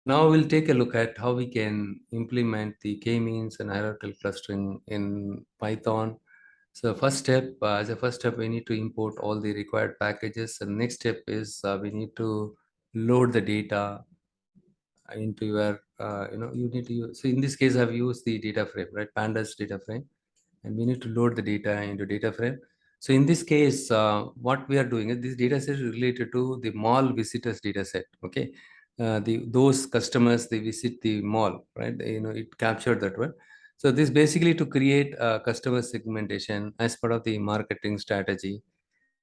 Now we'll take a look at how we can implement the K-means and hierarchical clustering in Python. So as a first step, we need to import all the required packages. And next step is we need to load the data into your, you need to use, so in this case, I've used the data frame, right? Pandas data frame, and we need to load the data into data frame. So in this case, what we are doing is this data set is related to the mall visitors data set. Okay. Those customers, they visit the mall, right? It captured that one. So this basically to create a customer segmentation as part of the marketing strategy.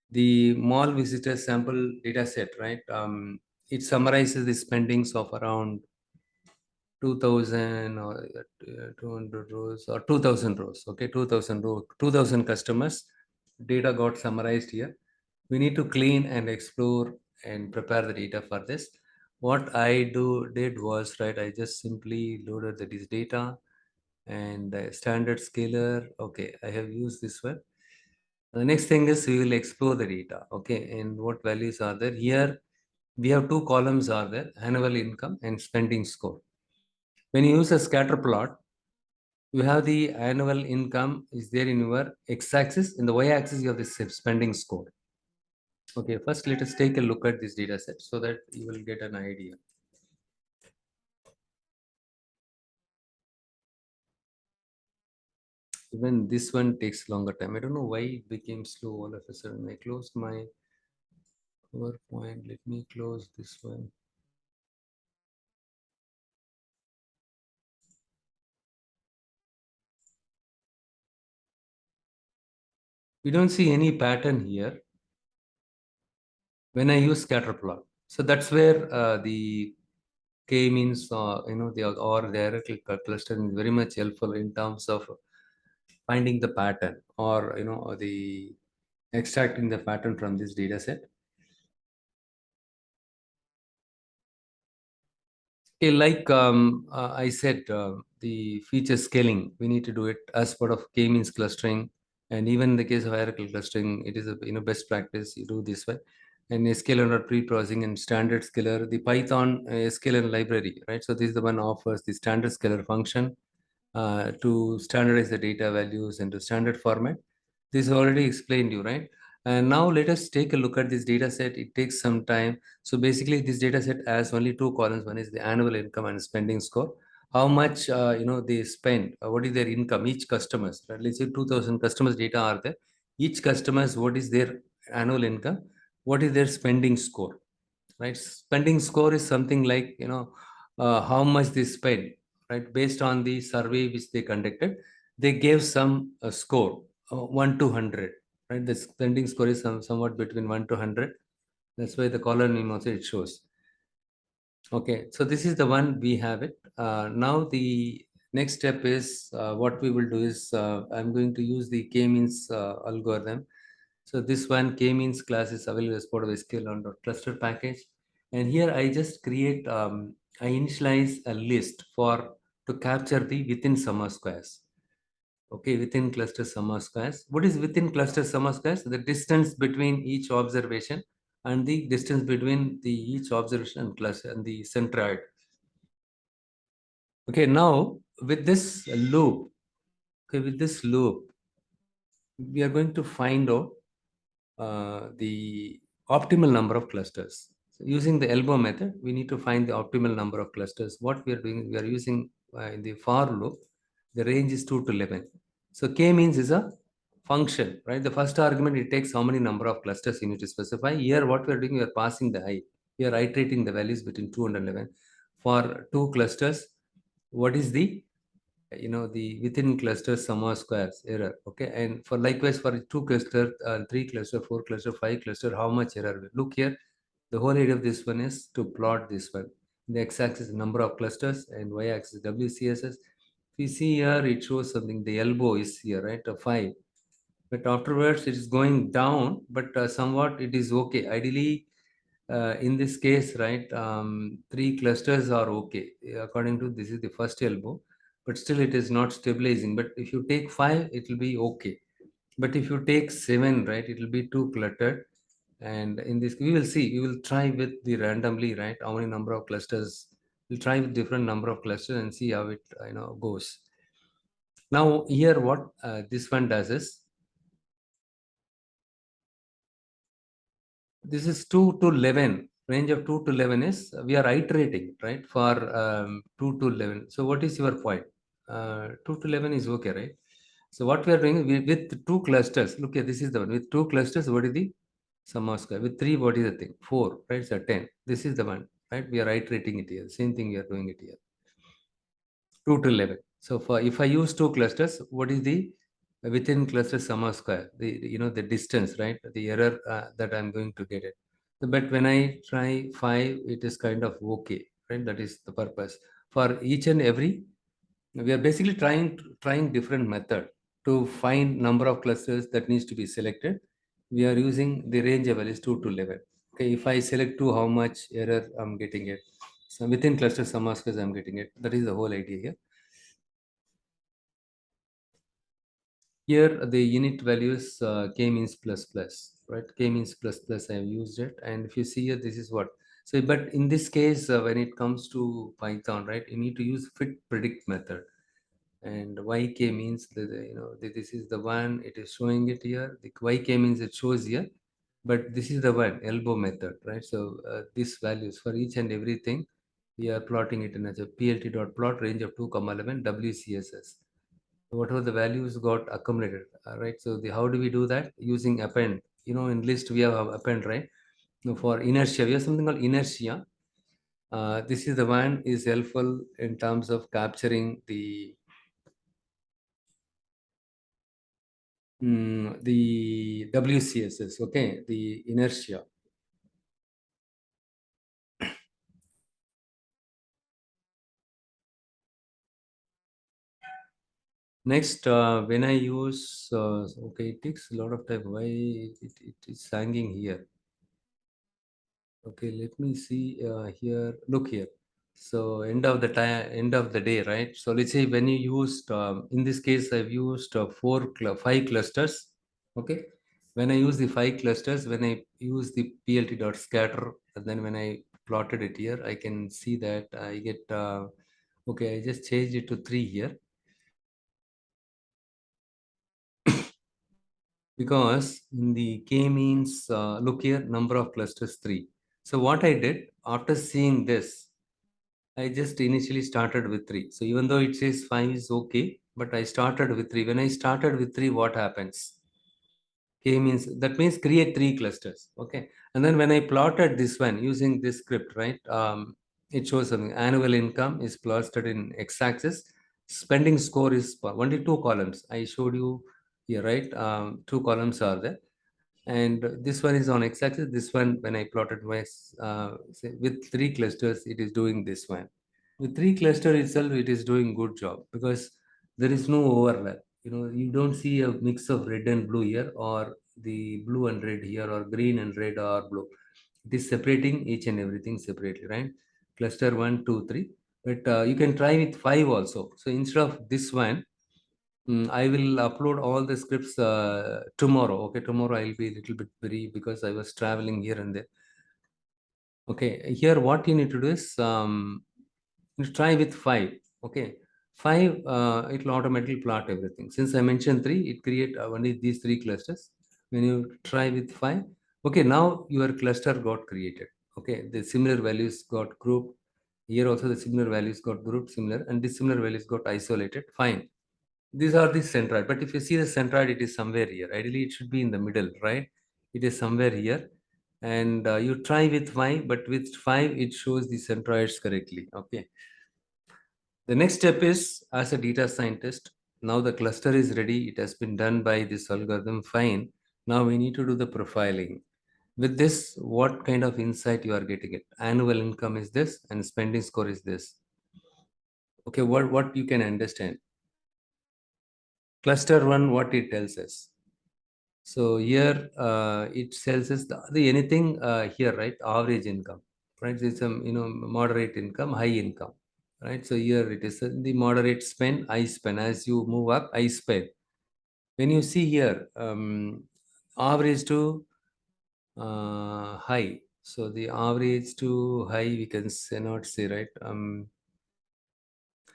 The mall visitor sample data set, right? It summarizes the spendings of around 2000 or 200 rows or 2000 rows. Okay, 2000 rows, 2000 customers. Data got summarized here. We need to clean and explore and prepare the data for this. What I did was, right, I just simply loaded this data and the standard scaler. Okay, I have used this one. The next thing is we will explore the data. Okay, and what values are there? Here we have two columns are there: annual income and spending score. When you use a scatter plot, you have the annual income is there in your x-axis. In the y-axis, you have the spending score. Okay, first let us take a look at this data set so that you will get an idea. Even this one takes longer time. I don't know why it became slow all of a sudden. I closed my PowerPoint. Let me close this one. We don't see any pattern here when I use scatter plot. So that's where the K-means, the hierarchical clustering is very much helpful in terms of finding the pattern, or the extracting the pattern from this data set. Okay, like I said, the feature scaling, we need to do it as part of K-means clustering. And even in the case of hierarchical clustering, it is a best practice. You do this way. And scalar pre-processing and standard scalar, the Python scalar library, right? So this is the one offers the standard scalar function to standardize the data values into standard format. This is already explained you, right? And now let us take a look at this data set. It takes some time. So basically, this data set has only two columns. One is the annual income and spending score. How much they spend? What is their income? Each customers, right? Let's say 2,000 customers data are there. Each customers, what is their annual income? What is their spending score? Right? Spending score is something like how much they spend, right? Based on the survey which they conducted, they gave some score 1 to 100, right? The spending score is somewhat between 1 to 100. That's why the column name also it shows. Okay, so this is the one we have it. Now the next step is what we will do is I'm going to use the K-means algorithm. So this one K-means class is available as part of the SQL-on.cluster package. And here I just create, I initialize a list to capture the within summa squares. Okay, within cluster summa squares. What is within cluster summa squares? The distance between each observation and the distance between the each observation and cluster and the centroid. Okay, now with this loop, we are going to find out the optimal number of clusters. So using the elbow method, we need to find the optimal number of clusters. What we are doing, we are using in the for loop, the range is 2 to 11. So K-means is a function, right? The first argument, it takes how many number of clusters you need to specify. Here, what we are doing, we are passing the I. We are iterating the values between 2 and 11. For two clusters, what is the the within cluster summa squares error? Okay, and for likewise for two cluster, three cluster, four cluster, five cluster, how much error? Look here, the whole idea of this one is to plot this one. The x-axis number of clusters and y-axis WCSS. If you see here, it shows something. The elbow is here, right? A 5. But afterwards, it is going down, but somewhat it is okay. Ideally, in this case, right, three clusters are okay. According to this is the first elbow, but still it is not stabilizing. But if you take 5, it will be okay. But if you take 7, right, it will be too cluttered. And in this, we will see, we will try with the randomly, right, how many number of clusters We'll try with different number of clusters and see how it goes. Now here what this one does is, this is 2 to 11, range of 2 to 11 is, we are iterating, right, for 2 to 11. So what is your point? 2 to 11 is okay, right? So what we are doing with two clusters, look here, this is the one with two clusters. What is the sum of square? With three, what is the thing? 4, right? So 10. This is the one, right? We are iterating it here. Same thing we are doing it here. 2 to 11. So for if I use two clusters, what is the within cluster sum of square? The distance, right? The error that I'm going to get it. But when I try 5, it is kind of okay, right? That is the purpose. For each and every, we are basically trying different method to find number of clusters that needs to be selected. We are using the range of values 2 to 11. Okay, if I select 2, how much error I'm getting it? So within cluster sum of squares I'm getting it. That is the whole idea here. Here the unit values K-means plus plus, right? K-means plus plus, I have used it. And if you see here, this is what. So, but in this case, when it comes to Python, right, you need to use fit predict method. And yk means this is the one, it is showing it here. The yk means it shows here, but this is the one elbow method, right? So these values for each and everything, we are plotting it in as a plt dot plot range of 2 comma 11 wcss. Whatever the values got accumulated, right? So the how do we do that? Using append. In list we have append, right? Now for inertia, we have something called inertia. This is the one is helpful in terms of capturing the WCSS, okay, the inertia. Next, when I use, okay, it takes a lot of time. Why it is hanging here? Okay, let me see here. Look here. So end of the day, right? So let's say when you used, in this case, I've used 5 clusters. Okay. When I use the 5 clusters, when I use the plt dot scatter, and then when I plotted it here, I can see that I get, okay, I just changed it to 3 here. Because in the K-means, look here, number of clusters 3. So what I did after seeing this, I just initially started with 3. So even though it says 5 is okay, but I started with 3. When I started with 3, what happens? K means, that means create 3 clusters. Okay. And then when I plotted this one using this script, right? It shows something. Annual income is plotted in x-axis. Spending score is only 2 columns. I showed you here, right? 2 columns are there. And this one is on x-axis. This one, when I plotted my with 3 clusters, it is doing this one. With 3 cluster itself, it is doing good job because there is no overlap. You don't see a mix of red and blue here, or the blue and red here, or green and red or blue. It is separating each and everything separately, right? Cluster 1, 2, 3. But you can try with 5 also. So instead of this one, I will upload all the scripts tomorrow. Okay, tomorrow I'll be a little bit busy because I was traveling here and there. Okay, here what you need to do is, you try with 5. Okay, 5, it will automatically plot everything. Since I mentioned 3, it create only these 3 clusters. When you try with 5, okay, now your cluster got created. Okay, the similar values got grouped. Here also the similar values got grouped, similar, and dissimilar values got isolated. Fine. These are the centroid. But if you see the centroid, it is somewhere here. Ideally, it should be in the middle, right? It is somewhere here. And you try with 5, but with 5, it shows the centroids correctly. Okay. The next step is, as a data scientist, now the cluster is ready. It has been done by this algorithm. Fine. Now we need to do the profiling. With this, what kind of insight you are getting it? Annual income is this, and spending score is this. Okay, what you can understand? Cluster 1, what it tells us. So here it tells us the anything here, right? Average income, right? It's some moderate income, high income, right? So here it is the moderate spend, I spend. As you move up, I spend. When you see here, average to high. So the average to high, we can say, not say, right?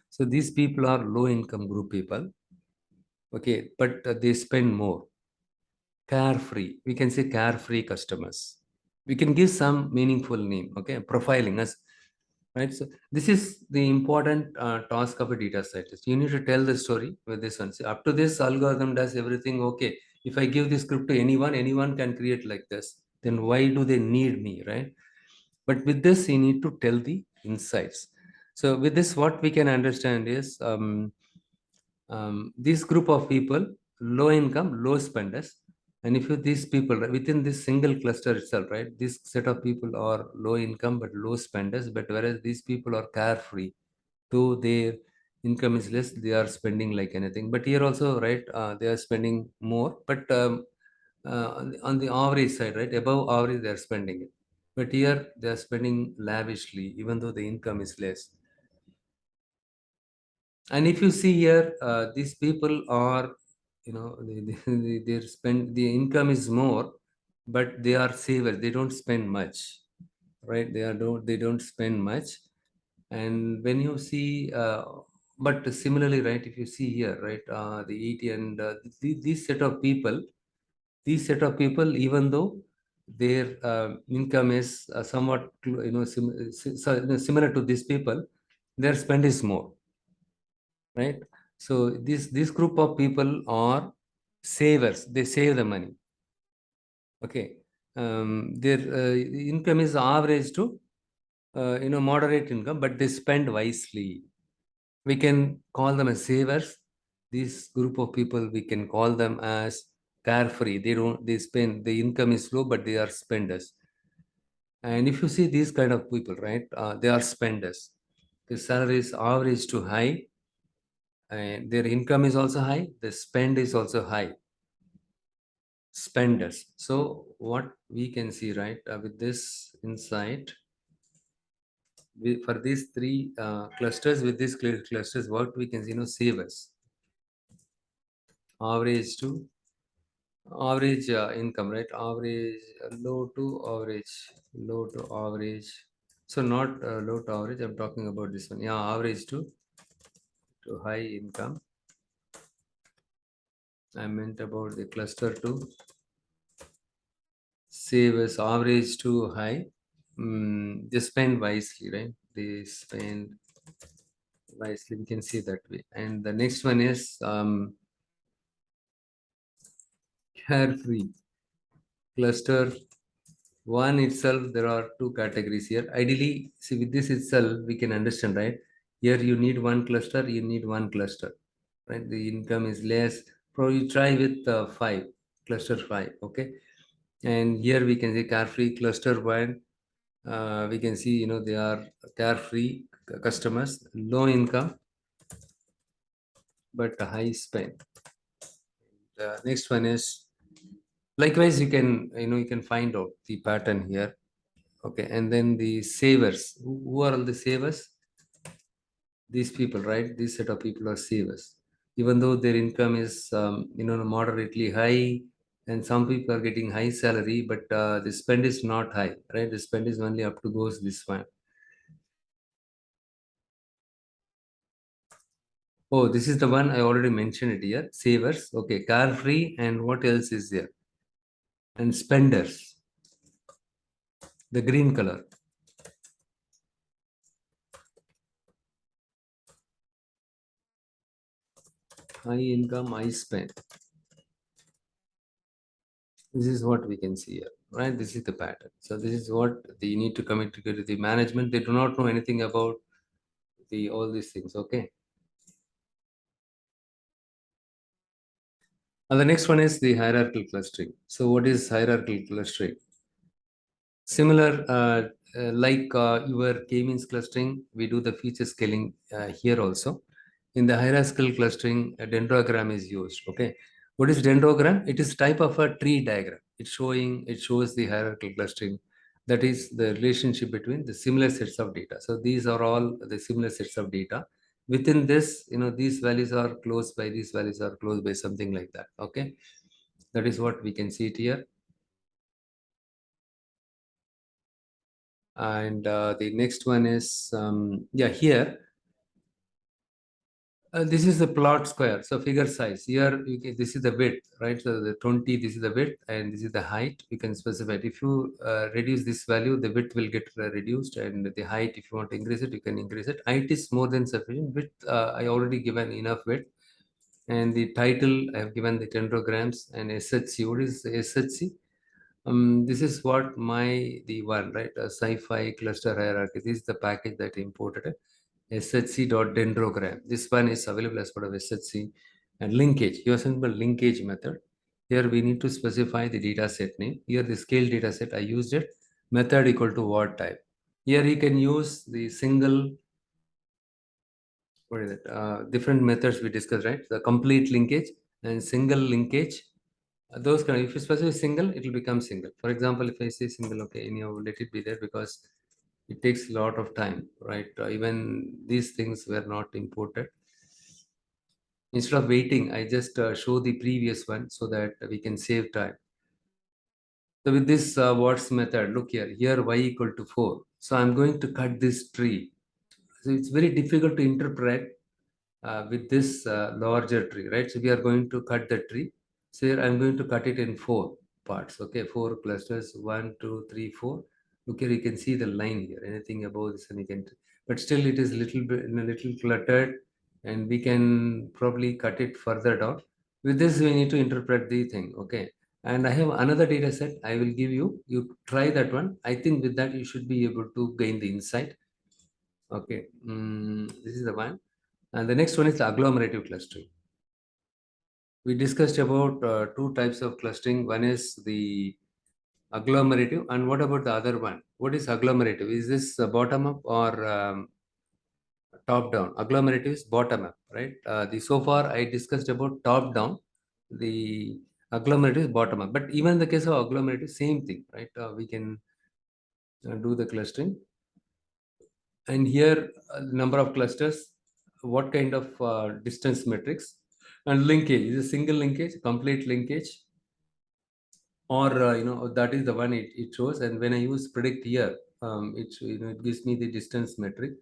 So these people are low income group people. Okay, but they spend more. Carefree. We can say carefree customers. We can give some meaningful name. Okay, profiling us, right? So this is the important task of a data scientist. You need to tell the story with this one. See, up to this algorithm does everything. Okay, if I give this script to anyone, anyone can create like this. Then why do they need me, right? But with this, you need to tell the insights. So with this, what we can understand is this group of people, low income, low spenders. And if you these people within this single cluster itself, right, this set of people are low income but low spenders, but whereas these people are carefree, though their income is less, they are spending like anything. But here also, right, they are spending more, but on the average side, right, above average, they are spending it. But here they are spending lavishly even though the income is less. And if you see here, these people are, they spend, the income is more, but they are savers, they don't spend much, right? They don't spend much. And when you see but similarly, right, if you see here, right, the 80 and these set of people, even though their income is somewhat similar to these people, their spend is more, right? So this group of people are savers, they save the money. Okay, their income is average to moderate income, but they spend wisely. We can call them as savers. This group of people, we can call them as carefree. They spend, the income is low but they are spenders. And if you see these kind of people, right, they are spenders. The salary is average to high, and their income is also high, the spend is also high. Spenders. So what we can see, right, with this insight, for these three clusters, with these clusters, what we can see, savers, average to average income, right, average, low to average. So not low to average, I'm talking about this one. Yeah, average to high income. I meant about the cluster to save as average to high. They spend wisely, right? They spend wisely. We can see that way. And the next one is carefree cluster. One itself, there are two categories here. Ideally, see, with this itself, we can understand, right? Here you need one cluster, you need one cluster, right? The income is less. Probably try with five, cluster five, okay? And here we can say carefree cluster one. We can see, they are carefree customers, low income but high spend. The next one is likewise. You can find out the pattern here. Okay, and then the savers. Who are all the savers? These people, right? This set of people are savers, even though their income is moderately high, and some people are getting high salary, but the spend is not high, right? The spend is only up to goes this one. Oh, this is the one I already mentioned it here. Savers. Okay, carefree, and what else is there? And spenders. The green color. High income, high spend. This is what we can see here, right? This is the pattern. So this is what they need to communicate to the management. They do not know anything about the all these things. Okay. And the next one is the hierarchical clustering. So what is hierarchical clustering? Similar, like your K-means clustering, we do the feature scaling here also. In the hierarchical clustering, a dendrogram is used. Okay, what is dendrogram? It is type of a tree diagram. It shows the hierarchical clustering. That is the relationship between the similar sets of data. So these are all the similar sets of data. Within this, these values are close by, these values are close by, something like that. Okay, that is what we can see it here. And the next one is, yeah, here. This is the plot square, so figure size. Here, this is the width, right? So the 20, this is the width, and this is the height. You can specify it. If you reduce this value, the width will get reduced, and the height, if you want to increase it, you can increase it. Height is more than sufficient. Width, I already given enough width. And the title, I have given the tendrograms, and SHC. What is SHC? This is what the one, right? A sci-fi cluster hierarchy. This is the package that I imported. SHC.dendrogram. This one is available as part of SHC. And linkage. Here simple linkage method. Here we need to specify the data set name. Here the scale data set, I used it. Method equal to word type. Here you can use the single, what is it? Different methods we discussed, right? The complete linkage and single linkage. Those kind of, if you specify single, it will become single. For example, if I say single, okay, anyhow, let it be there because it takes a lot of time, right? Even these things were not imported. Instead of waiting, I just show the previous one so that we can save time. So with this what's method, look here y equal to 4. So I'm going to cut this tree. So it's very difficult to interpret with this larger tree, right? So we are going to cut the tree. So here I'm going to cut it in 4 parts, okay? 4 clusters, 1, 2, 3, 4. Okay, you can see the line here. Anything above this, and you can, but still it is little bit, a little cluttered, and we can probably cut it further down. With this, we need to interpret the thing, okay? And I have another data set I will give you. You try that one. I think with that you should be able to gain the insight. Okay, this is the one. And the next one is the agglomerative clustering. We discussed about two types of clustering. One is the agglomerative, and what about the other one? What is agglomerative? Is this bottom up or top down? Agglomerative is bottom up, right? The so far I discussed about top down. The agglomerative is bottom up, but even in the case of agglomerative, same thing, right? We can do the clustering, and here number of clusters, what kind of distance metrics, and linkage is a single linkage, complete linkage, or that is the one it shows. And when I use predict here, it gives me the distance metric.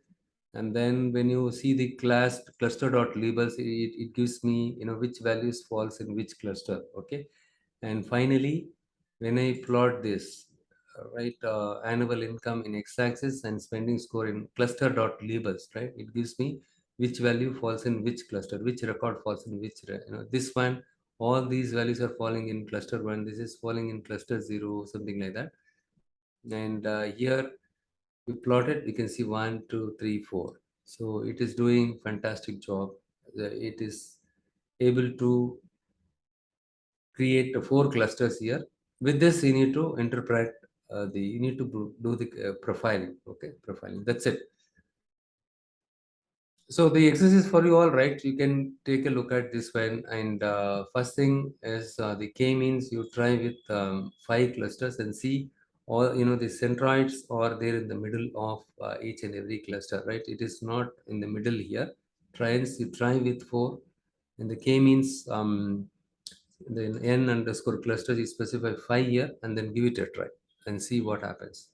And then when you see the class cluster dot labels, it gives me which values falls in which cluster, okay. And finally, when I plot this, right, annual income in x-axis and spending score in cluster dot labels, right, it gives me which value falls in which cluster, which record falls in which, this one, all these values are falling in cluster 1, this is falling in cluster 0, something like that. And here we plot it, we can see 1, 2, 3, 4. So it is doing fantastic job. It is able to create 4 clusters here. With this, you need to interpret you need to do the profiling. Okay, profiling. That's it. So the exercise for you all, right? You can take a look at this one. And first thing is the K-means. You try with 5 clusters and see all, the centroids are there in the middle of each and every cluster, right? It is not in the middle here. You try with 4. And the K-means, then n underscore clusters, you specify 5 here and then give it a try and see what happens.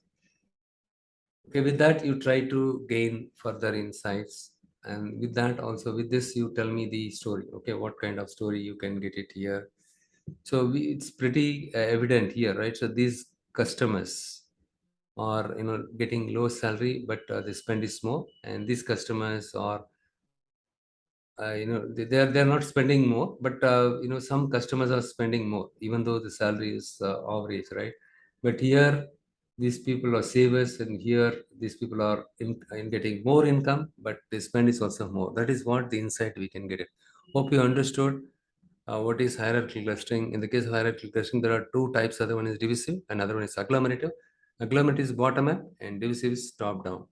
Okay, with that, you try to gain further insights. And with that also, with this, you tell me the story. Okay, what kind of story you can get it here. So it's pretty evident here, right? So these customers are, getting low salary, but the spend is more. And these customers are, they're not spending more, but some customers are spending more, even though the salary is average, right? But here these people are savers, and here these people are in getting more income, but the spend is also more. That is what the insight we can get it. Hope you understood what is hierarchical clustering. In the case of hierarchical clustering, there are two types. Other one is divisive, and other one is agglomerative. Agglomerative is bottom up, and divisive is top down.